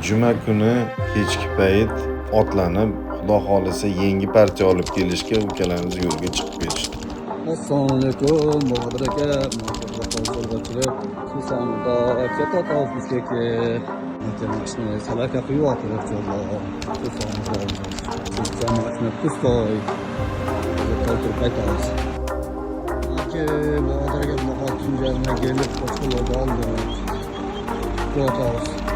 Juma kuni kechki payt otlanib, xudo xolisa yangi partiya olib kelishga ukalarimiz yo'lga chiqib ketishdi. Assalomu alaykum, Bahodir aka. Chorvachilar shu sonda katta tavsiyasiga mashina salaka quyyotir inshaalloh. Shu sonda siz mashina pustoy. Qoldirib qaytamiz. Aka, Bahodir aka mahol tunjarma kelib qo'shqilib oldi. Qo'yamiz.